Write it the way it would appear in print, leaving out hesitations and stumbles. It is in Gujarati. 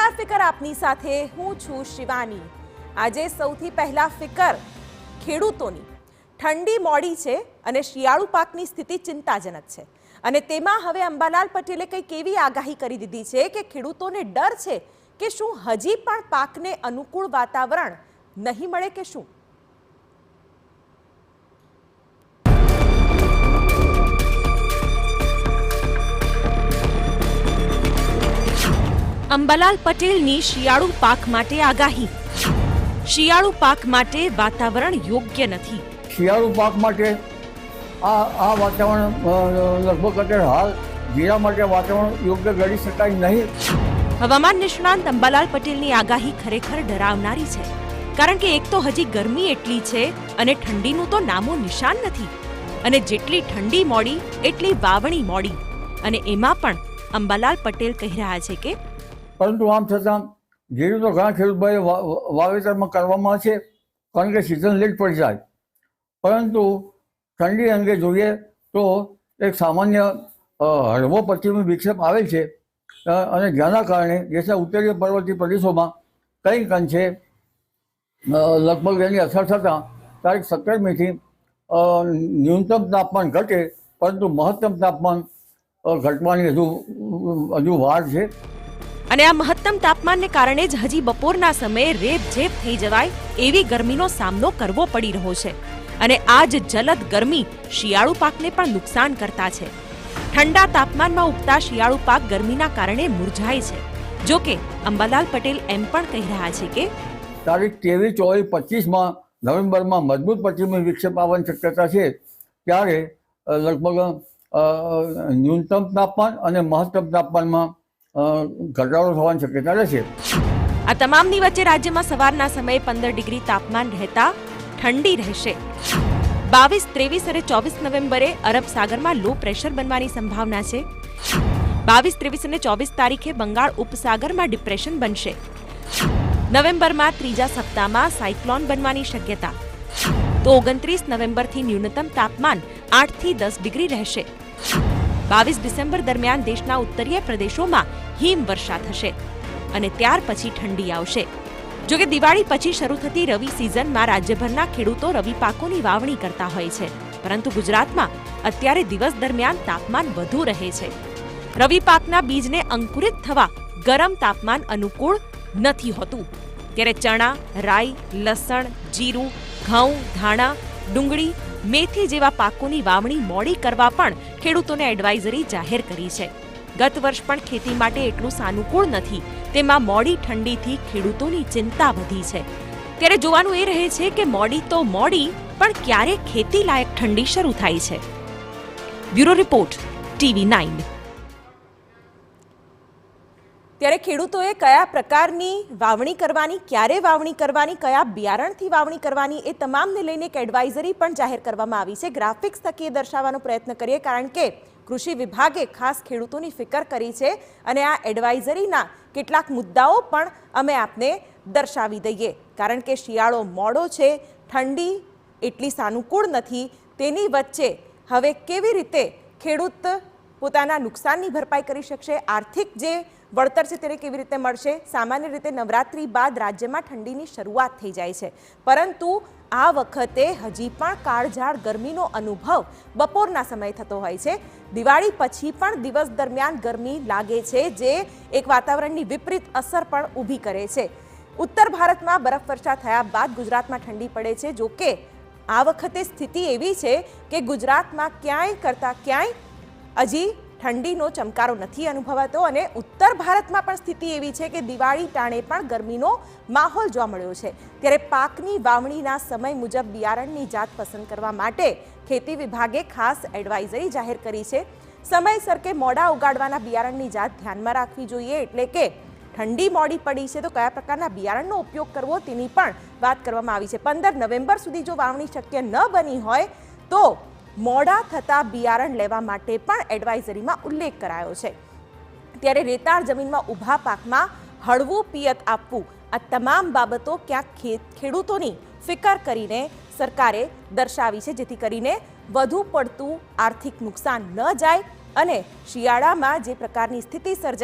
નમસ્કાર ફિકર આપની સાથે હું છું શિવાની। આજે સૌથી પહેલા ફિકર ખેડૂતોની। ઠંડી મોડી છે અને શિયાળુ પાકની સ્થિતિ ચિંતાજનક છે અને તેમાં હવે અંબાલાલ પટેલે કંઈક એવી આગાહી કરી દીધી છે કે ખેડૂતોને ડર છે કે શું હજી પણ પાકને અનુકૂળ વાતાવરણ નહીં મળે કે શું। અંબાલાલ પટેલની શિયાળુ પાક માટે આગાહી। શિયાળુ પાક માટે વાતાવરણ યોગ્ય નથી। શિયાળુ પાક માટે આ વાતાવરણ લગભગ અત્યારે હાલ જીરા માટે વાતાવરણ યોગ્ય ગણી શકાય નહીં। હવામાન નિષ્ણાંત અંબાલાલ પટેલની આગાહી ખરેખર ડરાવનારી છે, કારણ કે એક તો હજી ગરમી એટલી છે અને ઠંડીનું તો નામો નિશાન નથી, અને જેટલી ઠંડી મોડી એટલી વાવણી મોડી, અને એમાં પણ અંબાલાલ પટેલ કહી રહ્યા છે કે પરંતુ આમ છતાં જીરું તો ઘણા ખેડૂતોએ વાવેતરમાં કરવામાં છે, કારણ કે સિઝન લેટ પડી જાય। પરંતુ ઠંડી અંગે જોઈએ તો એક સામાન્ય હળવો પશ્ચિમી વિક્ષેપ આવેલ છે અને જેના કારણે દેશના ઉત્તરીય પર્વતીય પ્રદેશોમાં કંઈક અંશે લગભગ એની અસર થતાં તારીખ 17મીથી ન્યૂનતમ તાપમાન ઘટે, પરંતુ મહત્તમ તાપમાન ઘટવાની હજુ વાર છે। અને આ મહત્તમ તાપમાનને કારણે જ હજી બપોરના સમયે રેપઝેપ થઈ જવાય એવી ગરમીનો સામનો કરવો પડી રહ્યો છે, અને આ જ જલદ ગરમી શિયાળુ પાકને પણ નુકસાન કરતા છે। ઠંડા તાપમાનમાં ઉગતા શિયાળુ પાક ગરમીના કારણે મુરઝાય છે। જો કે અંબાલાલ પટેલ એમ પણ કહી રહ્યા છે કે તારીખ 23, 24, 25માં નવેમ્બરમાં મજબૂત પશ્ચિમી વિક્ષેપ આવવાની શક્યતા છે, ત્યારે લગભગ ન્યૂનતમ તાપમાન અને મહત્તમ તાપમાનમાં ઘટાડો થવાની શક્યતા રહેશે। આ તમામની વચ્ચે રાજ્યમાં સવારના સમયે 15 ડિગ્રી તાપમાન રહેતા ઠંડી રહેશે। 22, 23 અને 24 નવેમ્બરે અરબ સાગરમાં લો પ્રેશર બનવાની સંભાવના છે। 22, 23 અને 24 તારીખે બંગાળ ઉપસાગરમાં ડિપ્રેશન બનશે। નવેમ્બરમાં ત્રીજા સપ્તાહમાં સાયક્લોન બનવાની શક્યતા। તો 29 નવેમ્બરથી ન્યૂનતમ તાપમાન 8 થી 10 ડિગ્રી રહેશે। 22 ડિસેમ્બર દરમિયાન દેશના ઉત્તરીય પ્રદેશોમાં હિમવર્ષા થશે અને ત્યાર પછી ઠંડી આવશે। જો કે દિવાળી પછી શરૂ થતી રવિ સિઝનમાં રાજ્યભરના ખેડૂતો રવિ પાકોની વાવણી કરતા હોય છે, પરંતુ ગુજરાતમાં અત્યારે દિવસ દરમિયાન તાપમાન વધુ રહે છે। રવિ પાકના બીજને અંકુરિત થવા ગરમ તાપમાન અનુકૂળ નથી હોતું, ત્યારે ચણા, રાઈ, લસણ, જીરું, ઘઉં, ધાણા, ડુંગળી, મેથી જેવા પાકોની વાવણી મોડી કરવા પણ ખેડૂતોને એડવાઇઝરી જાહેર કરી છે। ગત વર્ષ પણ ખેતી માટે એટલું સાનુકૂળ નથી, તેમાં મોડી ઠંડીથી ખેડૂતોની ચિંતા વધી છે। ત્યારે જોવાનું એ રહે છે કે મોડી તો મોડી, પણ ક્યારે ખેતી લાયક ઠંડી શરૂ થાય છે। Bureau report, TV9। ત્યારે ખેડૂતોએ કયા પ્રકારની વાવણી કરવાની, ક્યારે વાવણી કરવાની, કયા બિયારણથી વાવણી કરવાની, એ તમામને લઈને એક એડવાઇઝરી પણ જાહેર કરવામાં આવી છે। ગ્રાફિક્સ થકી એ દર્શાવવાનો પ્રયત્ન કરીએ, કારણ કે કૃષિ વિભાગે ખાસ ખેડૂતોની ફિકર કરી છે અને આ એડવાઇઝરીના કેટલાક મુદ્દાઓ પણ અમે આપને દર્શાવી દઈએ। કારણ કે શિયાળો મોડો છે, ઠંડી એટલી સાનુકૂળ નથી, તેની વચ્ચે હવે કેવી રીતે ખેડૂત પોતાના નુકસાનની ભરપાઈ કરી શકશે, આર્થિક જે વળતર છે તેને કેવી રીતે મળશે। સામાન્ય રીતે નવરાત્રી બાદ રાજ્યમાં ઠંડીની શરૂઆત થઈ જાય છે, પરંતુ આ વખતે હજી પણ કાળઝાળ ગરમીનો અનુભવ બપોરના સમયે થતો હોય છે। દિવાળી પછી પણ દિવસ દરમિયાન ગરમી લાગે છે, જે એક વાતાવરણની વિપરીત અસર પણ ઊભી કરે છે। ઉત્તર ભારતમાં બરફવર્ષા થયા બાદ ગુજરાતમાં ઠંડી પડે છે। જો કે આ વખતે સ્થિતિ એવી છે કે ગુજરાતમાં ક્યાંય કરતાં ક્યાંય હજી ઠંડીનો ચમકારો નથી અનુભવાતો, અને ઉત્તર ભારતમાં પણ સ્થિતિ એવી છે કે દિવાળી ટાણે પણ ગરમીનો માહોલ જોવા મળ્યો છે। ત્યારે પાકની વાવણીના સમય મુજબ બિયારણની જાત પસંદ કરવા માટે ખેતી વિભાગે ખાસ એડવાઇઝરી જાહેર કરી છે। સમયસર કે મોડા ઉગાડવાના બિયારણની જાત ધ્યાનમાં રાખવી જોઈએ, એટલે કે ઠંડી મોડી પડી છે તો કયા પ્રકારના બિયારણનો ઉપયોગ કરવો તેની પણ વાત કરવામાં આવી છે। 15 નવેમ્બર સુધી જો વાવણી શક્ય ન બની હોય તો મોડા થતા બિયારણ લેવા માટે પણ એડવાઇઝરીમાં ઉલ્લેખ કરાયો છે। ત્યારે રેતાળ જમીનમાં ઊભા પાકમાં હળવું પિયત આપવું, આ તમામ બાબતો ક્યાંક ખેડૂતોની ફિકર કરીને સરકારે દર્શાવી છે, જેથી કરીને વધુ પડતું આર્થિક નુકસાન ન જાય અને શિયાળામાં જે પ્રકારની સ્થિતિ સર્જાય